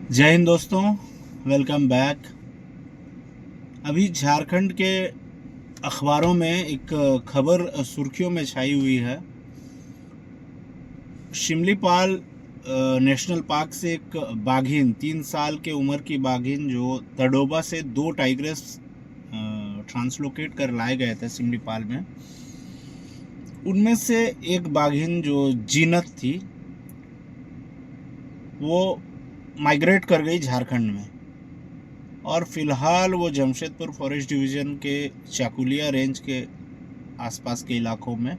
जय हिंद दोस्तों, welcome back. अभी झारखंड के अखबारों में एक खबर सुर्खियों में छाई हुई है। शिमलीपाल नेशनल पार्क से एक बाघिन 3 साल के उम्र की बाघिन जो तडोबा से 2 टाइग्रेस ट्रांसलोकेट कर लाए गए थे शिमलीपाल में, उनमें से एक बाघिन जो जीनत थी वो माइग्रेट कर गई झारखंड में और फिलहाल वो जमशेदपुर फॉरेस्ट डिवीज़न के चाकुलिया रेंज के आसपास के इलाकों में,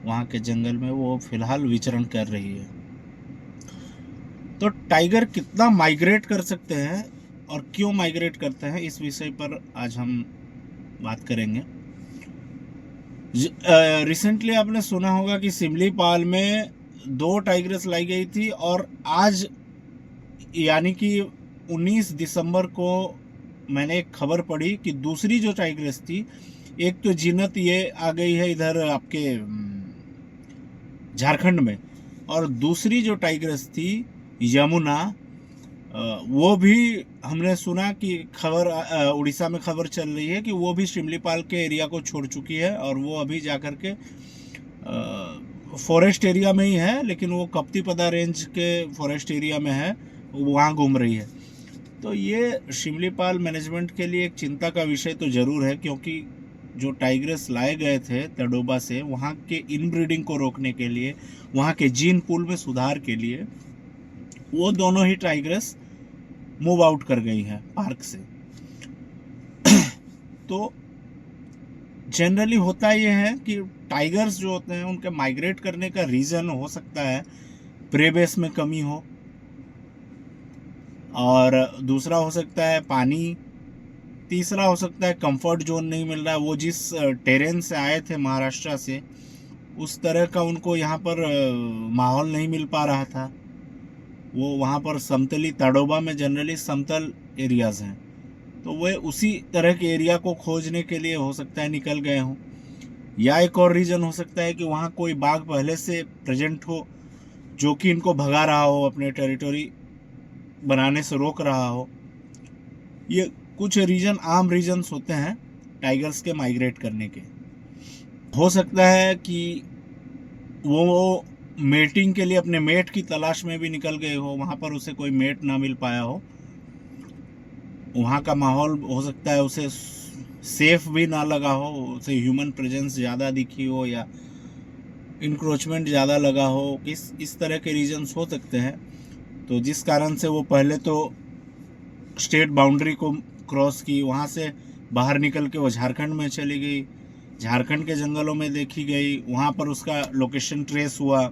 वहाँ के जंगल में वो फिलहाल विचरण कर रही है। तो टाइगर कितना माइग्रेट कर सकते हैं और क्यों माइग्रेट करते हैं, इस विषय पर आज हम बात करेंगे। रिसेंटली आपने सुना होगा कि सिमलीपाल में 2 टाइग्रेस लाई गई थी और आज यानी कि 19 दिसंबर को मैंने एक खबर पढ़ी कि दूसरी जो टाइग्रेस थी, एक तो जीनत ये आ गई है इधर आपके झारखंड में, और दूसरी जो टाइग्रेस थी यमुना, वो भी हमने सुना कि खबर उड़ीसा में खबर चल रही है कि वो भी शिमलीपाल के एरिया को छोड़ चुकी है और वो अभी जाकर के फॉरेस्ट एरिया में ही है, लेकिन वो कप्तीपदा रेंज के फॉरेस्ट एरिया में है, वहाँ घूम रही है। तो ये शिमलीपाल मैनेजमेंट के लिए एक चिंता का विषय तो ज़रूर है, क्योंकि जो टाइग्रेस लाए गए थे तडोबा से, वहाँ के इनब्रीडिंग को रोकने के लिए, वहाँ के जीन पूल में सुधार के लिए, वो दोनों ही टाइग्रेस मूव आउट कर गई हैं पार्क से। तो जनरली होता ये है कि टाइगर्स जो होते हैं उनके माइग्रेट करने का रीज़न हो सकता है प्रे बेस में कमी हो, और दूसरा हो सकता है पानी, तीसरा हो सकता है कंफर्ट जोन नहीं मिल रहा है। वो जिस टेरेन से आए थे महाराष्ट्र से, उस तरह का उनको यहाँ पर माहौल नहीं मिल पा रहा था। वो वहाँ पर समतली तडोबा में जनरली समतल एरियाज़ हैं, तो वे उसी तरह के एरिया को खोजने के लिए हो सकता है निकल गए हों। या एक और रीज़न हो सकता है कि वहाँ कोई बाघ पहले से प्रेजेंट हो जो कि इनको भगा रहा हो, अपने टेरिटरी बनाने से रोक रहा हो। ये कुछ रीजन, आम रीजन्स होते हैं टाइगर्स के माइग्रेट करने के। हो सकता है कि वो मेटिंग के लिए अपने मेट की तलाश में भी निकल गए हो, वहाँ पर उसे कोई मेट ना मिल पाया हो, वहाँ का माहौल हो सकता है उसे सेफ भी ना लगा हो, उसे ह्यूमन प्रेजेंस ज़्यादा दिखी हो या इंक्रोचमेंट ज़्यादा लगा हो, इस तरह के रीजन्स हो सकते हैं। तो जिस कारण से वो पहले तो स्टेट बाउंड्री को क्रॉस की, वहाँ से बाहर निकल के वो झारखंड में चली गई, झारखंड के जंगलों में देखी गई, वहाँ पर उसका लोकेशन ट्रेस हुआ।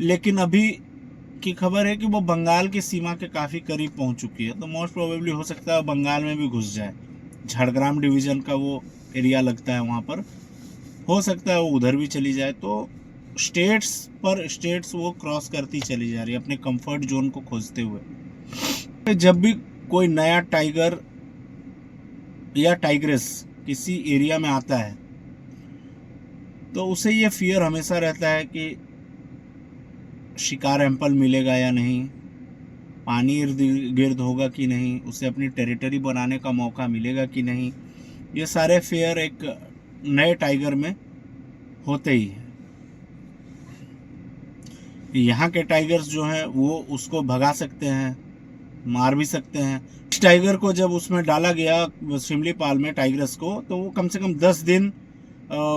लेकिन अभी की खबर है कि वो बंगाल की सीमा के काफ़ी करीब पहुँच चुकी है, तो मोस्ट प्रोबेबली हो सकता है बंगाल में भी घुस जाए। झाड़ग्राम डिवीज़न का वो एरिया लगता है वहाँ पर, हो सकता है वो उधर भी चली जाए। तो स्टेट्स वो क्रॉस करती चली जा रही है अपने कंफर्ट जोन को खोजते हुए। जब भी कोई नया टाइगर या टाइग्रेस किसी एरिया में आता है तो उसे ये फियर हमेशा रहता है कि शिकार एम्पल मिलेगा या नहीं, पानी इर्द गिर्द होगा कि नहीं, उसे अपनी टेरिटरी बनाने का मौका मिलेगा कि नहीं। ये सारे फियर एक नए टाइगर में होते ही हैं। यहाँ के टाइगर्स जो हैं वो उसको भगा सकते हैं, मार भी सकते हैं। इस टाइगर को जब उसमें डाला गया शिमलीपाल में टाइग्रेस को, तो वो कम से कम 10 दिन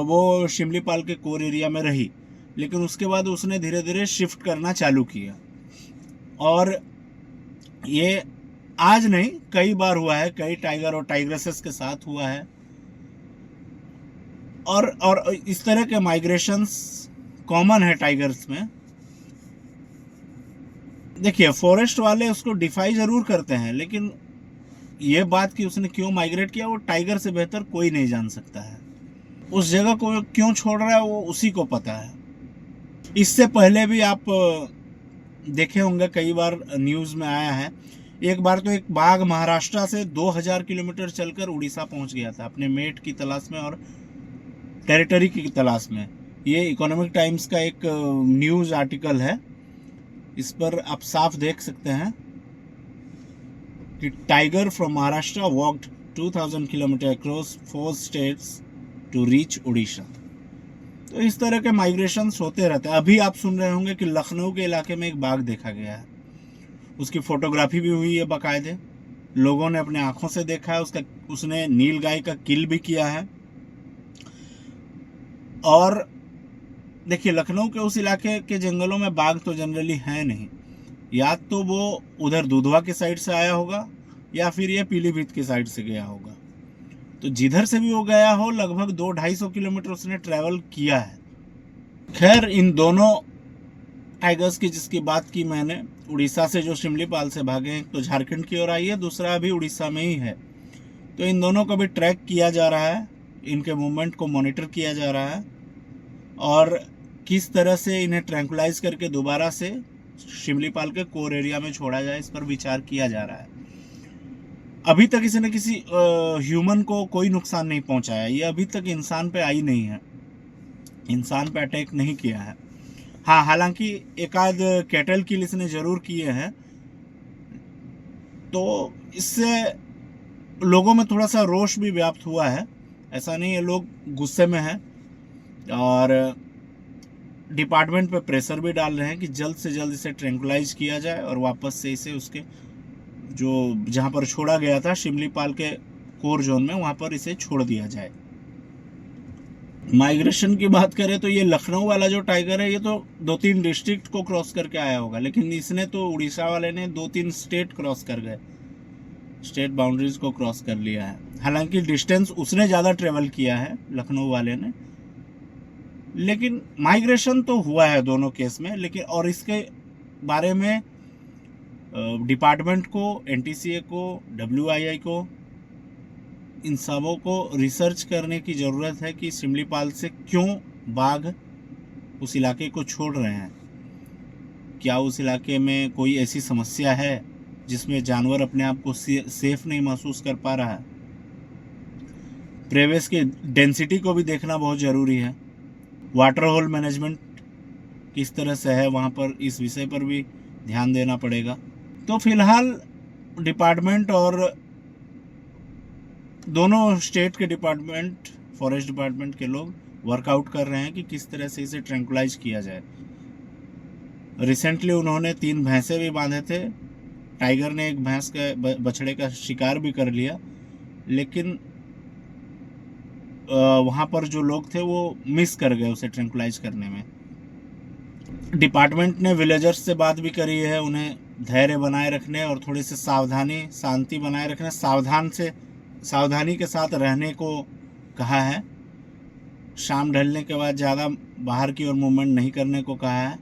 वो शिमलीपाल के कोर एरिया में रही, लेकिन उसके बाद उसने धीरे धीरे शिफ्ट करना चालू किया। और ये आज नहीं, कई बार हुआ है, कई टाइगर और टाइग्रेसेस के साथ हुआ है। और इस तरह के माइग्रेशंस कॉमन है टाइगर्स में। देखिए, फॉरेस्ट वाले उसको डिफाई ज़रूर करते हैं, लेकिन ये बात कि उसने क्यों माइग्रेट किया वो टाइगर से बेहतर कोई नहीं जान सकता है। उस जगह को क्यों छोड़ रहा है वो उसी को पता है। इससे पहले भी आप देखे होंगे, कई बार न्यूज़ में आया है। एक बार तो एक बाघ महाराष्ट्र से 2000 किलोमीटर चलकर उड़ीसा पहुंच गया था अपने मेट की तलाश में और टेरिटरी की तलाश में। ये इकोनॉमिक टाइम्स का एक न्यूज़ आर्टिकल है, इस पर आप साफ देख सकते हैं। कि tiger from Maharashtra walked 2000 kilometre across 4 states to reach Orissa. तो इस तरह के माइग्रेशंस होते रहते हैं। अभी आप सुन रहे होंगे कि लखनऊ के इलाके में एक बाघ देखा गया है, उसकी फोटोग्राफी भी हुई है बाकायदे, लोगों ने अपने आंखों से देखा है, उसने नील गाय का किल भी किया है। और देखिए, लखनऊ के उस इलाके के जंगलों में बाघ तो जनरली है नहीं, या तो वो उधर दुधवा के साइड से आया होगा या फिर ये पीलीभीत के साइड से गया होगा। तो जिधर से भी वो गया हो, लगभग 200-250 किलोमीटर उसने ट्रैवल किया है। खैर, इन दोनों टाइगर्स की जिसकी बात की मैंने, उड़ीसा से जो शिमलीपाल से भागे हैं, तो झारखंड की ओर आई है, दूसरा अभी उड़ीसा में ही है। तो इन दोनों को भी ट्रैक किया जा रहा है, इनके मूवमेंट को मॉनिटर किया जा रहा है और किस तरह से इन्हें ट्रैंकुलाइज करके दोबारा से शिमलीपाल के कोर एरिया में छोड़ा जाए, इस पर विचार किया जा रहा है। अभी तक किसी न किसी ह्यूमन को कोई नुकसान नहीं पहुंचाया, ये अभी तक इंसान पे आई नहीं है, इंसान पे अटैक नहीं किया है। हाँ, हालांकि एक आध कैटल किल इसने जरूर किए हैं, तो इससे लोगों में थोड़ा सा रोष भी व्याप्त हुआ है। ऐसा नहीं है, लोग गुस्से में हैं और डिपार्टमेंट पे प्रेशर भी डाल रहे हैं कि जल्द से जल्द इसे ट्रैंकुलाइज किया जाए और वापस से इसे उसके जो जहाँ पर छोड़ा गया था शिमलीपाल के कोर जोन में, वहाँ पर इसे छोड़ दिया जाए। माइग्रेशन की बात करें तो ये लखनऊ वाला जो टाइगर है, ये तो 2-3 डिस्ट्रिक्ट को क्रॉस करके आया होगा, लेकिन इसने तो उड़ीसा वाले ने 2-3 स्टेट क्रॉस कर गए, स्टेट बाउंड्रीज को क्रॉस कर लिया है। हालांकि डिस्टेंस उसने ज़्यादा ट्रेवल किया है लखनऊ वाले ने, लेकिन माइग्रेशन तो हुआ है दोनों केस में। लेकिन और इसके बारे में डिपार्टमेंट को, एनटीसीए को, डब्ल्यूआईआई को, इन सबों को रिसर्च करने की ज़रूरत है कि शिमलीपाल से क्यों बाघ उस इलाके को छोड़ रहे हैं। क्या उस इलाके में कोई ऐसी समस्या है जिसमें जानवर अपने आप को सेफ नहीं महसूस कर पा रहा है। प्रेवेस की डेंसिटी को भी देखना बहुत ज़रूरी है। वाटर होल मैनेजमेंट किस तरह से है वहाँ पर, इस विषय पर भी ध्यान देना पड़ेगा। तो फिलहाल डिपार्टमेंट और दोनों स्टेट के डिपार्टमेंट, फॉरेस्ट डिपार्टमेंट के लोग वर्कआउट कर रहे हैं कि किस तरह से इसे ट्रैंकुलाइज किया जाए। रिसेंटली उन्होंने 3 भैंसे भी बांधे थे। टाइगर ने एक भैंस के बछड़े का शिकार भी कर लिया, लेकिन वहाँ पर जो लोग थे वो मिस कर गए उसे ट्रैंकुलाइज करने में। डिपार्टमेंट ने विलेजर्स से बात भी करी है, उन्हें धैर्य बनाए रखने और थोड़ी सी सावधानी, शांति बनाए रखने, सावधानी के साथ रहने को कहा है। शाम ढलने के बाद ज़्यादा बाहर की ओर मूवमेंट नहीं करने को कहा है।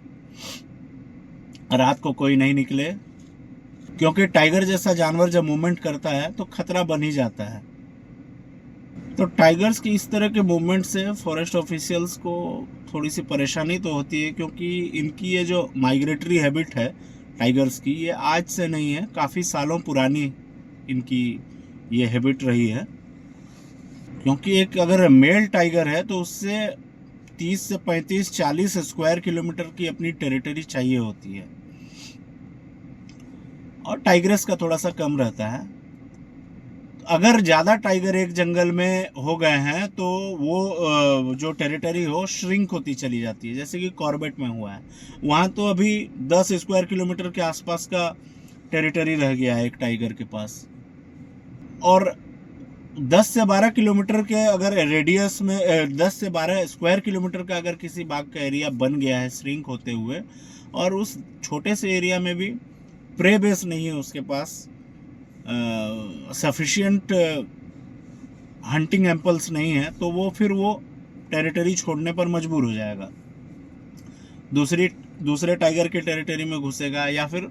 रात को कोई नहीं निकले, क्योंकि टाइगर जैसा जानवर जब मूवमेंट करता है तो खतरा बन ही जाता है। तो टाइगर्स की इस तरह के मूवमेंट से फॉरेस्ट ऑफिशियल्स को थोड़ी सी परेशानी तो होती है, क्योंकि इनकी ये जो माइग्रेटरी हैबिट है टाइगर्स की, ये आज से नहीं है, काफ़ी सालों पुरानी इनकी ये हैबिट रही है। क्योंकि एक अगर मेल टाइगर है तो उससे 30 से 35-40 स्क्वायर किलोमीटर की अपनी टेरिटरी चाहिए होती है, और टाइग्रेस का थोड़ा सा कम रहता है। अगर ज़्यादा टाइगर एक जंगल में हो गए हैं तो वो जो टेरिटरी हो श्रिंक होती चली जाती है, जैसे कि कॉर्बेट में हुआ है। वहाँ तो अभी 10 स्क्वायर किलोमीटर के आसपास का टेरिटरी रह गया है एक टाइगर के पास, और 10 से 12 किलोमीटर के अगर रेडियस में 10 से 12 स्क्वायर किलोमीटर का अगर किसी बाग का एरिया बन गया है श्रिंक होते हुए, और उस छोटे से एरिया में भी प्रे बेस नहीं है उसके पास, सफिशिएंट हंटिंग एम्पल्स नहीं है, तो वो फिर वो टेरिटरी छोड़ने पर मजबूर हो जाएगा, दूसरे टाइगर के टेरिटरी में घुसेगा, या फिर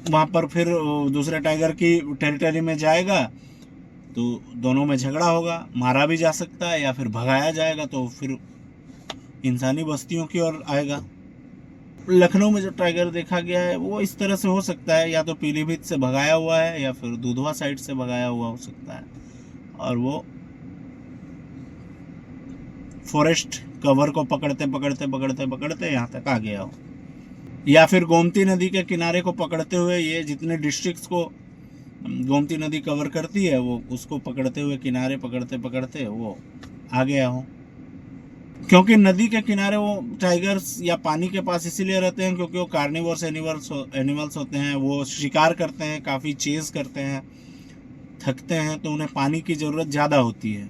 वहाँ पर फिर दूसरे टाइगर की टेरिटरी में जाएगा तो दोनों में झगड़ा होगा, मारा भी जा सकता है या फिर भगाया जाएगा, तो फिर इंसानी बस्तियों की ओर आएगा। लखनऊ में जो टाइगर देखा गया है वो इस तरह से हो सकता है, या तो पीलीभीत से भगाया हुआ है या फिर दुधवा साइड से भगाया हुआ हो सकता है, और वो फॉरेस्ट कवर को पकड़ते पकड़ते यहाँ तक आ गया हो। या फिर गोमती नदी के किनारे को पकड़ते हुए ये जितने डिस्ट्रिक्ट्स को गोमती नदी कवर करती है वो उसको पकड़ते हुए किनारे पकड़ते पकड़ते वो आ गया हो। क्योंकि नदी के किनारे वो टाइगर्स या पानी के पास इसीलिए रहते हैं क्योंकि वो कार्निवोर्स एनिमल्स होते हैं, वो शिकार करते हैं, काफ़ी चेज करते हैं, थकते हैं, तो उन्हें पानी की ज़रूरत ज़्यादा होती है।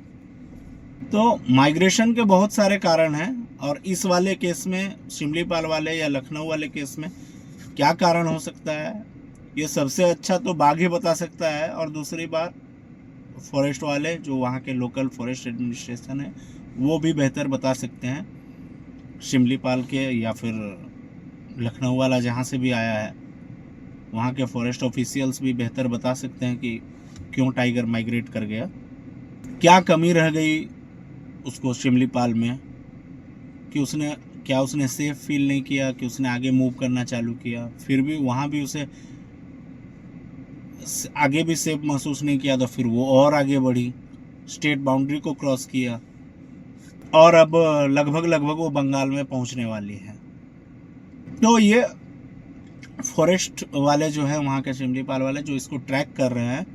तो माइग्रेशन के बहुत सारे कारण हैं और इस वाले केस में शिमलीपाल वाले या लखनऊ वाले केस में क्या कारण हो सकता है, ये सबसे अच्छा तो बाघ ही बता सकता है। और दूसरी बात फॉरेस्ट वाले जो वहाँ के लोकल फॉरेस्ट एडमिनिस्ट्रेशन है वो भी बेहतर बता सकते हैं। शिमलीपाल के या फिर लखनऊ वाला जहाँ से भी आया है वहाँ के फॉरेस्ट ऑफिशियल्स भी बेहतर बता सकते हैं कि क्यों टाइगर माइग्रेट कर गया, क्या कमी रह गई उसको शिमलीपाल में, कि उसने सेफ फील नहीं किया, कि उसने आगे मूव करना चालू किया, फिर भी वहाँ भी उसे आगे भी सेफ महसूस नहीं किया, तो फिर वो और आगे बढ़ी, स्टेट बाउंड्री को क्रॉस किया और अब लगभग वो बंगाल में पहुंचने वाली है। तो ये फॉरेस्ट वाले जो है वहाँ के शिमलीपाल वाले जो इसको ट्रैक कर रहे हैं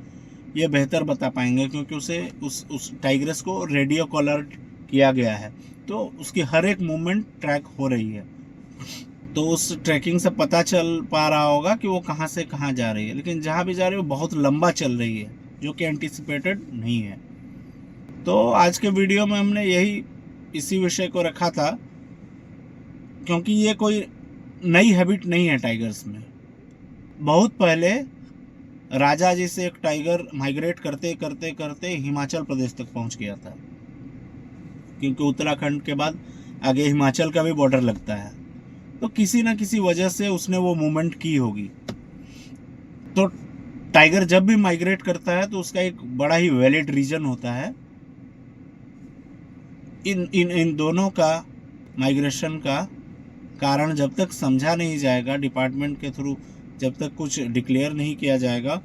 ये बेहतर बता पाएंगे क्योंकि उसे उस टाइग्रेस को रेडियो कॉलर किया गया है, तो उसकी हर एक मूवमेंट ट्रैक हो रही है, तो उस ट्रैकिंग से पता चल पा रहा होगा कि वो कहाँ से कहाँ जा रही है। लेकिन जहाँ भी जा रही है वो बहुत लंबा चल रही है जो कि एंटिसिपेटेड नहीं है। तो आज के वीडियो में हमने इसी विषय को रखा था क्योंकि ये कोई नई हैबिट नहीं है टाइगर्स में। बहुत पहले राजा जी से एक टाइगर माइग्रेट करते करते करते हिमाचल प्रदेश तक पहुंच गया था, क्योंकि उत्तराखंड के बाद आगे हिमाचल का भी बॉर्डर लगता है, तो किसी न किसी वजह से उसने वो मूवमेंट की होगी। तो टाइगर जब भी माइग्रेट करता है तो उसका एक बड़ा ही वैलिड रीजन होता है। इन दोनों का माइग्रेशन का कारण जब तक समझा नहीं जाएगा डिपार्टमेंट के थ्रू, जब तक कुछ डिक्लेयर नहीं किया जाएगा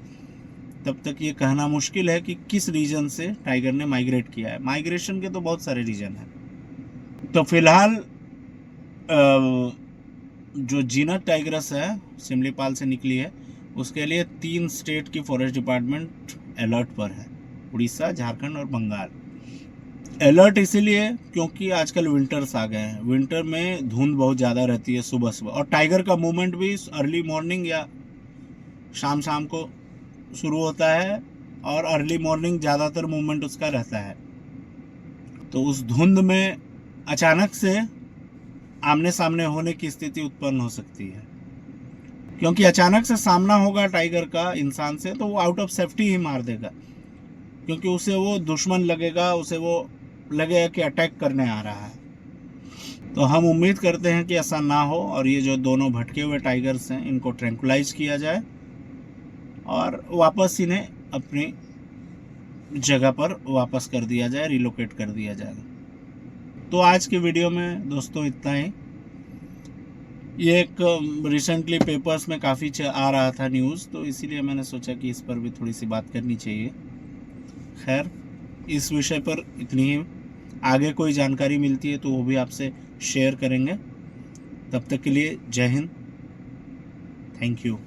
तब तक ये कहना मुश्किल है कि किस रीजन से टाइगर ने माइग्रेट किया है। माइग्रेशन के तो बहुत सारे रीजन हैं। तो फिलहाल जो जीनत टाइग्रस है शिमलीपाल से निकली है उसके लिए 3 स्टेट की फॉरेस्ट डिपार्टमेंट अलर्ट पर है, उड़ीसा, झारखंड और बंगाल। अलर्ट इसीलिए क्योंकि आजकल विंटर्स आ गए हैं, विंटर में धुंध बहुत ज़्यादा रहती है सुबह सुबह, और टाइगर का मूवमेंट भी अर्ली मॉर्निंग या शाम को शुरू होता है और अर्ली मॉर्निंग ज़्यादातर मूवमेंट उसका रहता है। तो उस धुंध में अचानक से आमने सामने होने की स्थिति उत्पन्न हो सकती है, क्योंकि अचानक से सामना होगा टाइगर का इंसान से तो वो आउट ऑफ सेफ्टी ही मार देगा, क्योंकि उसे वो दुश्मन लगेगा, उसे वो लगेगा कि अटैक करने आ रहा है। तो हम उम्मीद करते हैं कि ऐसा ना हो और ये जो दोनों भटके हुए टाइगर्स हैं इनको ट्रैंकुलाइज किया जाए और वापस इन्हें अपनी जगह पर वापस कर दिया जाए, रिलोकेट कर दिया जाए। तो आज के वीडियो में दोस्तों इतना ही। ये एक रिसेंटली पेपर्स में काफ़ी आ रहा था न्यूज़, तो इसीलिए मैंने सोचा कि इस पर भी थोड़ी सी बात करनी चाहिए। खैर, इस विषय पर इतनी ही। आगे कोई जानकारी मिलती है तो वो भी आपसे शेयर करेंगे। तब तक के लिए जय हिंद, थैंक यू।